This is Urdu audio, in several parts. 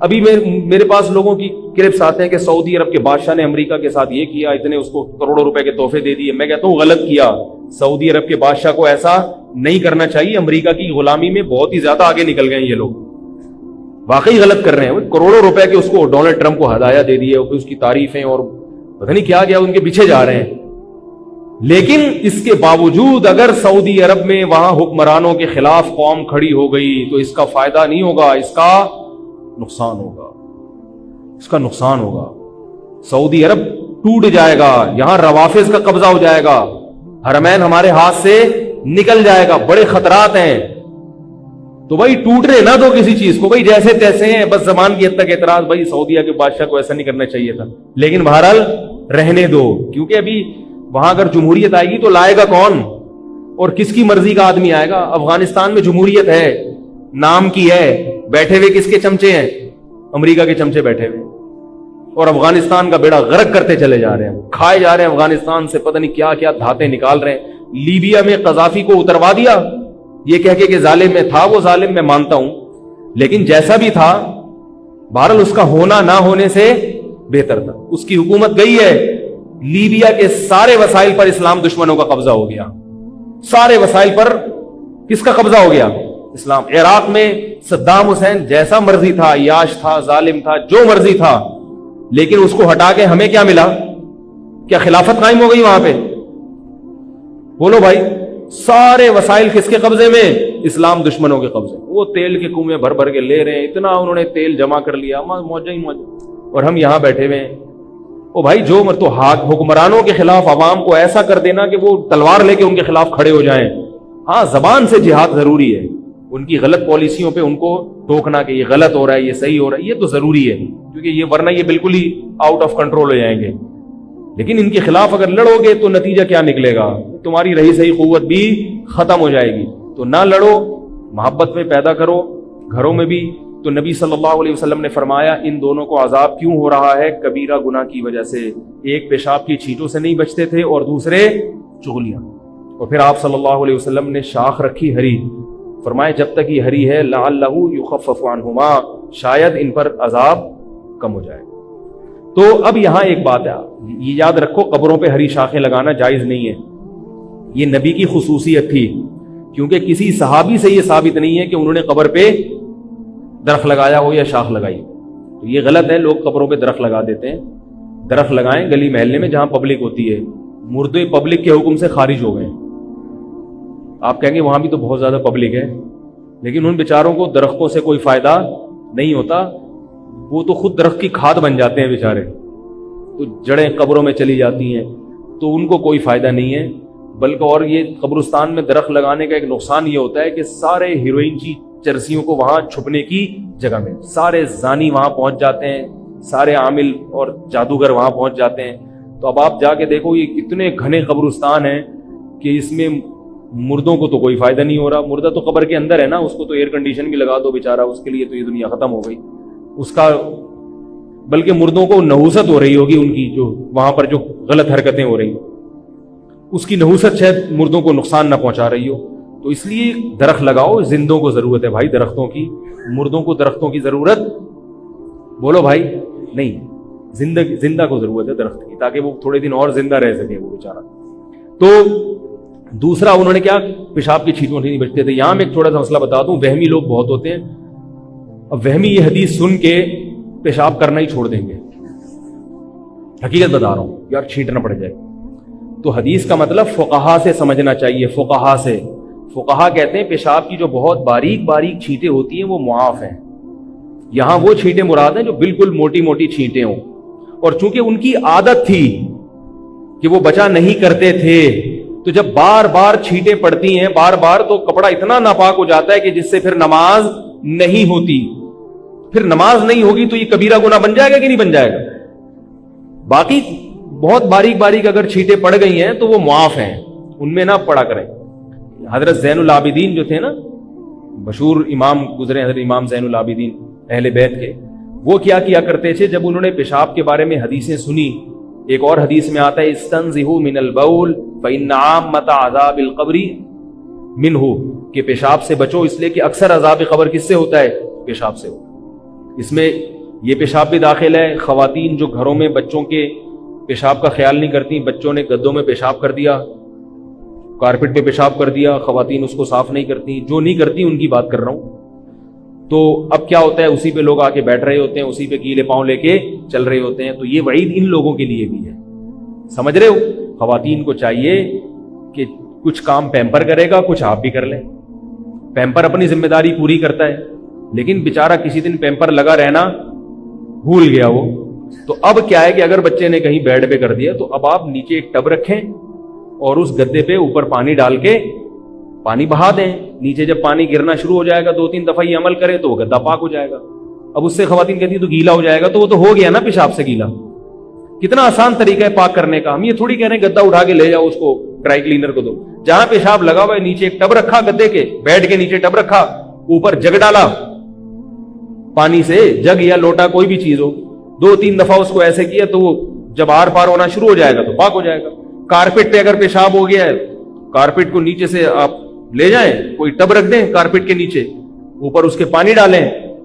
ابھی میرے پاس لوگوں کی کلپس آتے ہیں کہ سعودی عرب کے بادشاہ نے امریکہ کے ساتھ یہ کیا، اتنے اس کو کروڑوں روپے کے تحفے دے دیے. میں کہتا ہوں غلط کیا. سعودی عرب کے بادشاہ کو ایسا نہیں کرنا چاہیے. امریکہ کی غلامی میں بہت ہی زیادہ آگے نکل گئے ہیں یہ لوگ، واقعی غلط کر رہے ہیں. کروڑوں روپے کے اس کو ڈونلڈ ٹرمپ کو ہدایہ دے دیے، اس کی تعریفیں اور پتہ نہیں کیا کیا ان کے پیچھے جا رہے ہیں. لیکن اس کے باوجود اگر سعودی عرب میں وہاں حکمرانوں کے خلاف قوم کھڑی ہو گئی تو اس کا فائدہ نہیں ہوگا، اس کا نقصان ہوگا. اس کا نقصان ہوگا. سعودی عرب ٹوٹ جائے گا، یہاں روافظ کا قبضہ ہو جائے گا، حرمین ہمارے ہاتھ سے نکل جائے گا، بڑے خطرات ہیں. تو بھائی ٹوٹنے نہ دو کسی چیز کو، بھائی جیسے تیسے ہیں، بس زبان کی حد تک اعتراض. بھائی سعودیہ کے بادشاہ کو ایسا نہیں کرنا چاہیے تھا، لیکن بہرحال رہنے دو، کیونکہ ابھی وہاں اگر جمہوریت آئے گی تو لائے گا کون اور کس کی مرضی کا آدمی آئے گا؟ افغانستان میں جمہوریت ہے، نام کی ہے، بیٹھے ہوئے کس کے چمچے ہیں؟ امریکہ کے چمچے بیٹھے ہوئے، اور افغانستان کا بیڑا غرق کرتے چلے جا رہے ہیں، کھائے جا رہے ہیں. افغانستان سے پتہ نہیں کیا کیا دھاتیں نکال رہے ہیں. لیبیا میں قذافی کو اتروا دیا یہ کہہ کے کہ ظالم میں تھا. وہ ظالم میں مانتا ہوں، لیکن جیسا بھی تھا بہرحال اس کا ہونا نہ ہونے سے بہتر تھا. اس کی حکومت گئی ہے، لیبیا کے سارے وسائل پر اسلام دشمنوں کا قبضہ ہو گیا. سارے وسائل پر کس کا قبضہ ہو گیا؟ اسلام. عراق میں صدام حسین جیسا مرضی تھا، عیاش تھا، ظالم تھا، جو مرضی تھا، لیکن اس کو ہٹا کے ہمیں کیا ملا؟ کیا خلافت قائم ہو گئی وہاں پہ؟ بولو بھائی. سارے وسائل کس کے قبضے میں؟ اسلام دشمنوں کے قبضے. وہ تیل کے کنویں بھر بھر کے لے رہے ہیں، اتنا انہوں نے تیل جمع کر لیا، موجہ ہی موجہ، اور ہم یہاں بیٹھے ہوئے ہیں. او بھائی جو تو حکمرانوں کے خلاف عوام کو ایسا کر دینا کہ وہ تلوار لے کے ان کے خلاف کھڑے ہو جائیں. ہاں زبان سے جہاد ضروری ہے، ان کی غلط پالیسیوں پہ ان کو ٹوکنا کہ یہ غلط ہو رہا ہے، یہ صحیح ہو رہا ہے، یہ تو ضروری ہے، کیونکہ یہ ورنہ یہ بالکل ہی آؤٹ آف کنٹرول ہو جائیں گے. لیکن ان کے خلاف اگر لڑو گے تو نتیجہ کیا نکلے گا؟ تمہاری رہی صحیح قوت بھی ختم ہو جائے گی. تو نہ لڑو، محبت میں پیدا کرو گھروں میں بھی. تو نبی صلی اللہ علیہ وسلم نے فرمایا ان دونوں کو عذاب کیوں ہو رہا ہے؟ کبیرہ گناہ کی وجہ سے. ایک پیشاب کی چھینٹوں سے نہیں بچتے تھے اور دوسرے چغلیاں. اور پھر آپ صلی اللہ علیہ وسلم نے شاخ رکھی ہری، فرمایا جب تک یہ ہری ہے لعلہ یخفف عنہما، شاید ان پر عذاب کم ہو جائے. تو اب یہاں ایک بات ہے، یہ یاد رکھو، قبروں پہ ہری شاخیں لگانا جائز نہیں ہے. یہ نبی کی خصوصیت تھی، کیونکہ کسی صحابی سے یہ ثابت نہیں ہے کہ انہوں نے قبر پہ درخت لگایا ہو یا شاخ لگائی. تو یہ غلط ہے، لوگ قبروں پہ درخت لگا دیتے ہیں. درخت لگائیں گلی محلے میں جہاں پبلک ہوتی ہے. مردے پبلک کے حکم سے خارج ہو گئے. آپ کہیں گے وہاں بھی تو بہت زیادہ پبلک ہے، لیکن ان بیچاروں کو درختوں سے کوئی فائدہ نہیں ہوتا، وہ تو خود درخت کی کھاد بن جاتے ہیں بیچارے. تو جڑیں قبروں میں چلی جاتی ہیں تو ان کو کوئی فائدہ نہیں ہے. بلکہ اور یہ قبرستان میں درخت لگانے کا ایک نقصان یہ ہوتا ہے کہ سارے ہیروئن کی چرسیوں کو وہاں چھپنے کی جگہ میں، سارے زانی وہاں پہنچ جاتے ہیں، سارے عامل اور جادوگر وہاں پہنچ جاتے ہیں. تو اب آپ جا کے دیکھو یہ کتنے گھنے قبرستان ہیں کہ اس میں مردوں کو تو کوئی فائدہ نہیں ہو رہا. مردہ تو قبر کے اندر ہے نا، اس کو تو ایئر کنڈیشن بھی لگا دو بیچارہ، اس کے لیے تو یہ دنیا ختم ہو گئی اس کا. بلکہ مردوں کو نحوست ہو رہی ہوگی ان کی، جو وہاں پر جو غلط حرکتیں ہو رہی، اس کی نحوست شاید مردوں کو نقصان نہ پہنچا رہی ہو. تو اس لیے درخت لگاؤ. زندوں کو ضرورت ہے بھائی درختوں کی، مردوں کو درختوں کی ضرورت بولو بھائی نہیں. زندہ کو ضرورت ہے درخت کی، تاکہ وہ تھوڑے دن اور زندہ رہ سکے وہ بیچارہ. تو دوسرا انہوں نے کیا، پیشاب کی چھینٹوں سے نہیں بچتے تھے. یہاں میں ایک تھوڑا سا مسئلہ بتا دوں، وہمی لوگ بہت ہوتے ہیں. اب وہمی یہ حدیث سن کے پیشاب کرنا ہی چھوڑ دیں گے. حقیقت بتا رہا ہوں یار، چھینٹنا پڑ جائے. تو حدیث کا مطلب فقہا سے سمجھنا چاہیے. فقہا سے، فقہا کہتے ہیں پیشاب کی جو بہت باریک باریک چھینٹیں ہوتی ہیں وہ معاف ہیں. یہاں وہ چھینٹیں مراد ہیں جو بالکل موٹی موٹی چھینٹیں ہوں. اور چونکہ ان کی عادت تھی کہ وہ بچا نہیں کرتے تھے، تو جب بار بار چھینٹیں پڑتی ہیں بار بار، تو کپڑا اتنا ناپاک ہو جاتا ہے کہ جس سے پھر نماز نہیں ہوتی. پھر نماز نہیں ہوگی تو یہ کبیرہ گناہ بن جائے گا کہ نہیں بن جائے گا؟ باقی بہت باریک باریک اگر چھینٹیں پڑ گئی ہیں تو وہ معاف ہیں، ان میں نہ پڑا کریں. حضرت زین العابدین جو تھے نا، مشہور امام گزرے حضرت امام زین العابدین اہل بیت کے، وہ کیا کرتے تھے جب انہوں نے پیشاب کے بارے میں حدیثیں سنی. ایک اور حدیث میں آتا ہے استنزہوا من البول فإن عامۃ عذاب القبر منہ، کہ پیشاب سے بچو اس لیے کہ اکثر عذاب قبر کس سے ہوتا ہے؟ پیشاب سے ہوتا ہے. اس میں یہ پیشاب بھی داخل ہے. خواتین جو گھروں میں بچوں کے پیشاب کا خیال نہیں کرتی, بچوں نے گدوں میں پیشاب کر دیا, کارپٹ پہ پیشاب کر دیا, خواتین اس کو صاف نہیں کرتی, جو نہیں کرتی ان کی بات کر رہا ہوں. تو اب کیا ہوتا ہے, اسی پہ لوگ آ کے بیٹھ رہے ہوتے ہیں, اسی پہ گیلے پاؤں لے کے چل رہے ہوتے ہیں. تو یہ وعید ان لوگوں کے لیے بھی ہے, سمجھ رہے ہو. خواتین کو چاہیے کہ کچھ کام پیمپر کرے گا, کچھ آپ بھی کر لیں. پیمپر اپنی ذمہ داری پوری کرتا ہے, لیکن بیچارہ کسی دن پیمپر لگا رہنا بھول گیا وہ. تو اب کیا ہے کہ اگر بچے نے کہیں بیڈ پہ کر دیا تو اب آپ نیچے ایک ٹب رکھیں اور اس گدے پہ اوپر پانی ڈال کے پانی بہا دیں. نیچے جب پانی گرنا شروع ہو جائے گا 2-3 دفعہ یہ عمل کرے تو وہ گدا پاک ہو جائے گا. اب اس سے خواتین کہتی ہیں تو گیلا ہو جائے گا, تو وہ تو ہو گیا نا پیشاب سے گیلا. کتنا آسان طریقہ ہے پاک کرنے کا. ہم یہ تھوڑی کہہ رہے ہیں گدا اٹھا کے لے جاؤ اس کو ڈرائی کلینر کو دو. جہاں پیشاب لگا ہوا ہے نیچے ایک ٹب رکھا, گدے کے بیڈ کے نیچے ٹب رکھا, اوپر جگ ڈالا پانی سے, جگ یا لوٹا کوئی بھی چیز ہو, 2-3 دفعہ اس کو ایسے کیا تو وہ جب آر پار ہونا شروع ہو جائے گا تو پاک ہو جائے گا. کارپٹ پہ اگر پیشاب ہو گیا ہے, کارپٹ کو نیچے سے آپ لے جائیں, کوئی ٹب رکھ دیں کارپٹ کے نیچے, اوپر اس کے پانی ڈالیں,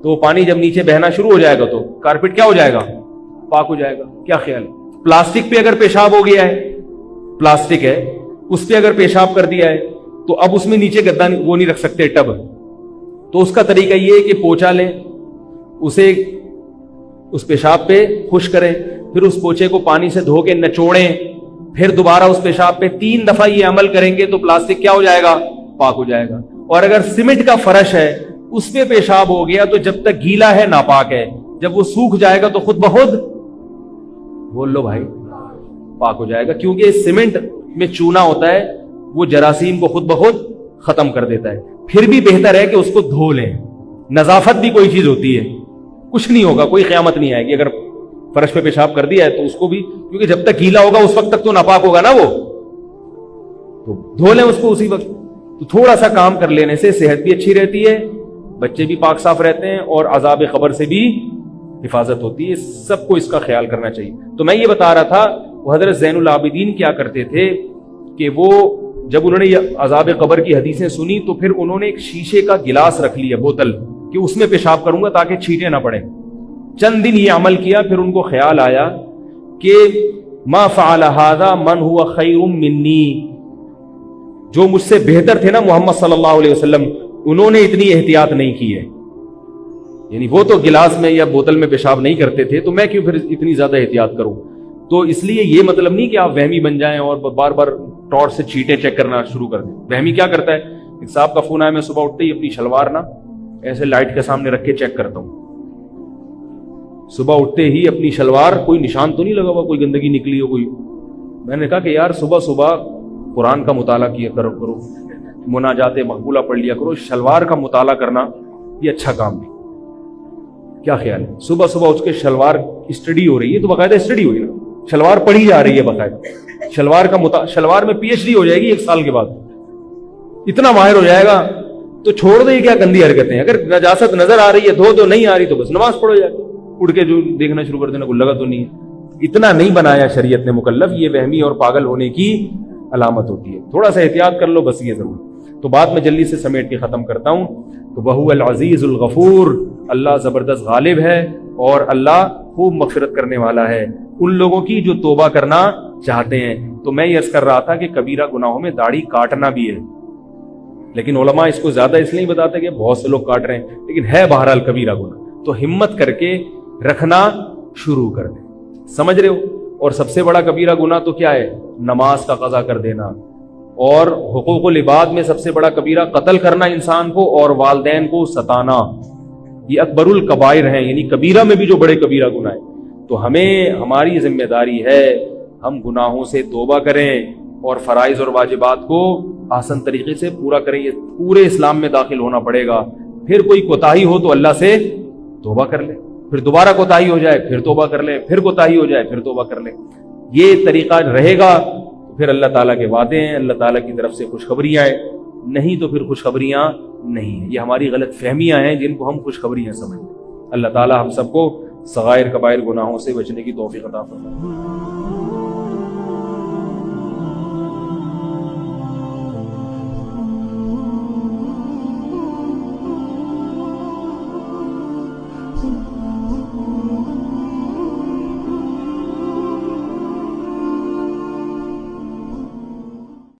تو وہ پانی جب نیچے بہنا شروع ہو جائے گا تو کارپٹ کیا ہو جائے گا, پاک ہو جائے گا. کیا خیال ہے. پلاسٹک پہ اگر پیشاب ہو گیا ہے, پلاسٹک ہے اس پہ اگر پیشاب کر دیا ہے تو اب اس میں نیچے گدا وہ نہیں رکھ سکتے ٹب, تو اس کا طریقہ یہ ہے کہ پوچھا لیں, اسے اس پیشاب پہ خشک کریں, پھر اس پوچھے کو پانی سے دھو کے نچوڑیں, پھر دوبارہ اس پیشاب پہ 3 دفعہ یہ عمل کریں گے تو پلاسٹک کیا ہو جائے گا, پاک ہو جائے گا. اور اگر سیمنٹ کا فرش ہے اس پہ پیشاب ہو گیا تو جب تک گیلا ہے ناپاک ہے, جب وہ سوکھ جائے گا تو خود بخود بول لو بھائی پاک ہو جائے گا. کیونکہ سیمنٹ میں چونا ہوتا ہے, وہ جراثیم کو خود بخود ختم کر دیتا ہے. پھر بھی بہتر ہے کہ اس کو دھو لیں. نظافت بھی کوئی چیز ہوتی ہے, کچھ نہیں ہوگا, کوئی قیامت نہیں آئے گی اگر فرش پہ پیشاب کر دیا ہے تو اس کو بھی, کیونکہ جب تک گیلا ہوگا اس وقت تک تو ناپاک ہوگا نا وہ, تو دھو لیں اس کو اسی وقت. تو تھوڑا سا کام کر لینے سے صحت بھی اچھی رہتی ہے, بچے بھی پاک صاف رہتے ہیں, اور عذاب قبر سے بھی حفاظت ہوتی ہے. سب کو اس کا خیال کرنا چاہیے. تو میں یہ بتا رہا تھا وہ حضرت زین العابدین کیا کرتے تھے کہ وہ جب انہوں نے یہ عذاب قبر کی حدیثیں سنی تو پھر انہوں نے ایک شیشے کا گلاس رکھ لیا, بوتل, کہ اس میں پیشاب کروں گا تاکہ چھینٹیں نہ پڑیں. چند دن یہ عمل کیا, پھر ان کو خیال آیا کہ ما فعل هذا من هو خیر منی, جو مجھ سے بہتر تھے نا محمد صلی اللہ علیہ وسلم, انہوں نے اتنی احتیاط نہیں کی ہے. یعنی وہ تو گلاس میں یا بوتل میں پیشاب نہیں کرتے تھے, تو میں کیوں پھر اتنی زیادہ احتیاط کروں. تو اس لیے یہ مطلب نہیں کہ آپ وہمی بن جائیں اور بار بار ٹارچ سے چیٹیں چیک کرنا شروع کر دیں. وہمی کیا کرتا ہے, ایک صاحب کا فون آیا, میں صبح اٹھتے ہی اپنی شلوار نا ایسے لائٹ کے سامنے رکھ کے چیک کرتا ہوں. صبح اٹھتے ہی اپنی شلوار, کوئی نشان تو نہیں لگا ہوا, کوئی گندگی نکلی ہو کوئی. میں نے کہا کہ یار صبح صبح قرآن کا مطالعہ کیا کرو, مناجات مقبولہ پڑھ لیا کرو. شلوار کا مطالعہ کرنا یہ اچھا کام نہیں. کیا خیال ہے, صبح صبح اٹھ کے شلوار اسٹڈی ہو رہی ہے, تو باقاعدہ اسٹڈی ہوئی نا, شلوار پڑھی جا رہی ہے باقاعدہ. شلوار میں PhD ہو جائے گی 1 سال کے بعد, اتنا ماہر ہو جائے گا. تو چھوڑ دے کیا گندی حرکتیں. اگر نجاست نظر آ رہی ہے دھو, تو نہیں آ رہی تو بس نماز پڑھو جا کے, اڑ کے جو دیکھنا شروع کر دینا, کوئی لگا تو نہیں ہے. اتنا نہیں بنایا شریعت نے مکلف, یہ وہمی اور پاگل ہونے کی علامت ہوتی ہے. تھوڑا سا احتیاط کر لو بس, یہ ضرور. تو بات میں جلدی سے سمیٹ کے ختم کرتا ہوں. تو وہو العزیز الغفور, اللہ زبردست غالب ہے اور اللہ خوب مغفرت کرنے والا ہے ان لوگوں کی جو توبہ کرنا چاہتے ہیں. تو میں یہ عرض کر رہا تھا کہ کبیرہ گناہوں میں داڑھی کاٹنا بھی ہے, لیکن علماء اس کو زیادہ اس لیے بتاتے کہ بہت سے لوگ کاٹ رہے ہیں, لیکن ہے بہرحال کبیرہ گناہ. تو ہمت کر کے رکھنا شروع کر دیں, سمجھ رہے ہو. اور سب سے بڑا کبیرہ گناہ تو کیا ہے, نماز کا قضا کر دینا. اور حقوق العباد میں سب سے بڑا کبیرہ قتل کرنا انسان کو, اور والدین کو ستانا. یہ اکبر الکبائر ہیں, یعنی کبیرہ میں بھی جو بڑے کبیرہ گناہ ہیں. تو ہمیں ہماری ذمہ داری ہے ہم گناہوں سے توبہ کریں اور فرائض اور واجبات کو آسان طریقے سے پورا کریں. یہ پورے اسلام میں داخل ہونا پڑے گا. پھر کوئی کوتاہی ہو تو اللہ سے توبہ کر لیں, پھر دوبارہ کوتاہی ہو جائے پھر توبہ کر لیں, پھر کوتاہی ہو جائے پھر توبہ کر لیں. یہ طریقہ رہے گا پھر اللہ تعالیٰ کے وعدے ہیں, اللہ تعالیٰ کی طرف سے خوشخبریاں ہیں. نہیں تو پھر خوشخبریاں نہیں ہیں. یہ ہماری غلط فہمیاں ہیں جن کو ہم خوشخبریاں سمجھتے ہیں. اللہ تعالیٰ ہم سب کو صغائر کبائر گناہوں سے بچنے کی توفیق عطا فرمائے.